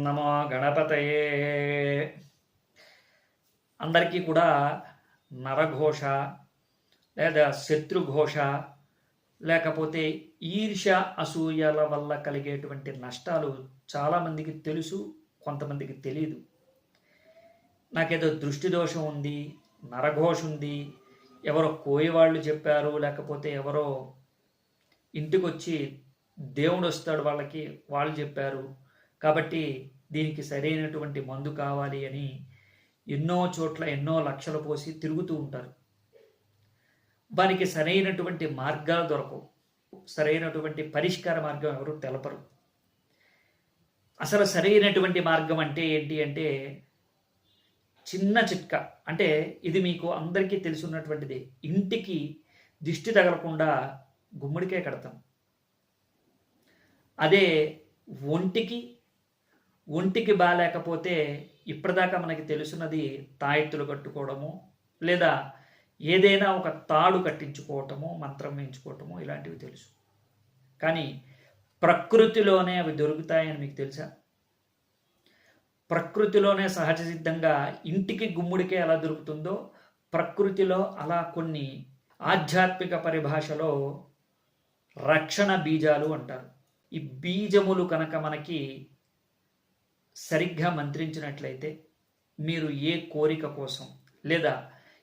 నమో గణపతయే. అందరికీ కూడా నరఘోష లేదా శత్రుఘోష లేకపోతే ఈర్ష్య అసూయల వల్ల కలిగేటువంటి నష్టాలు చాలామందికి తెలుసు, కొంతమందికి తెలియదు. నాకేదో దృష్టి దోషం ఉంది, నరఘోష ఉంది, ఎవరో కోయవాళ్ళు చెప్పారు, లేకపోతే ఎవరో ఇంటికి వచ్చి దేవుడు వస్తాడు వాళ్ళకి వాళ్ళు చెప్పారు, కాబట్టి దీనికి సరైనటువంటి మందు కావాలి అని ఎన్నో చోట్ల ఎన్నో లక్షలు పోసి తిరుగుతూ ఉంటారు. వారికి సరైనటువంటి మార్గాలు దొరకవు, సరైనటువంటి పరిష్కార మార్గం ఎవరు తెలపరు. అసలు సరైనటువంటి మార్గం అంటే ఏంటి అంటే చిన్న చిట్కా. అంటే ఇది మీకు అందరికీ తెలుసున్నటువంటిది. ఇంటికి దిష్టి తగలకుండా గుమ్మడికాయ కడతాం. అదే ఒంటికి బాగాలేకపోతే ఇప్పటిదాకా మనకి తెలుసున్నది తాయెత్తులు కట్టుకోవడము, లేదా ఏదైనా ఒక తాడు కట్టించుకోవటము, మంత్రం వేయించుకోవటము, ఇలాంటివి తెలుసు. కానీ ప్రకృతిలోనే అవి దొరుకుతాయని మీకు తెలుసా? ప్రకృతిలోనే సహజ సిద్ధంగా ఇంటికి గుమ్ముడికే ఎలా దొరుకుతుందో ప్రకృతిలో అలా కొన్ని ఆధ్యాత్మిక పరిభాషలో రక్షణ బీజాలు అంటారు. ఈ బీజములు కనుక మనకి సరిగ్గా మంత్రించినట్లయితే మీరు ఏ కోరిక కోసం లేదా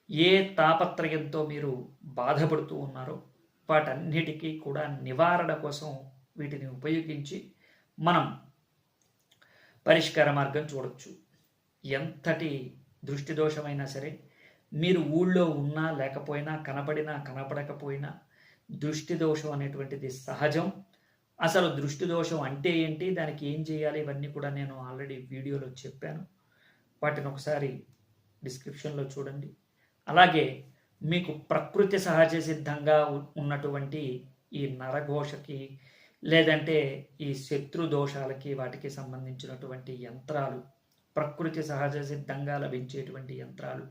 ఏ తాపత్రయంతో మీరు బాధపడుతూ ఉన్నారో వాటన్నిటికీ కూడా నివారణ కోసం వీటిని ఉపయోగించి మనం పరిష్కార మార్గం చూడొచ్చు. ఎంతటి దృష్టి దోషమైనా సరే, మీరు ఊళ్ళో ఉన్నా లేకపోయినా, కనపడినా కనపడకపోయినా దృష్టి దోషం అనేటువంటిది సహజం. అసలు దృష్టి దోషం అంటే ఏంటి, దానికి ఏం చేయాలి, ఇవన్నీ కూడా నేను ఆల్రెడీ వీడియోలో చెప్పాను. వాటిని ఒకసారి డిస్క్రిప్షన్లో చూడండి. అలాగే మీకు ప్రకృతి సహజ సిద్ధంగా ఉన్నటువంటి ఈ నరఘోషకి లేదంటే ఈ శత్రు దోషాలకి వాటికి సంబంధించినటువంటి యంత్రాలు, ప్రకృతి సహజ సిద్ధంగా లభించేటువంటి యంత్రాలు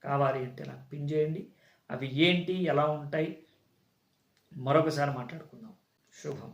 కావాలి అంటే నాకు పిన్ చేయండి. అవి ఏంటి, ఎలా ఉంటాయి, మరొకసారి మాట్లాడుకుందాం. శుభం.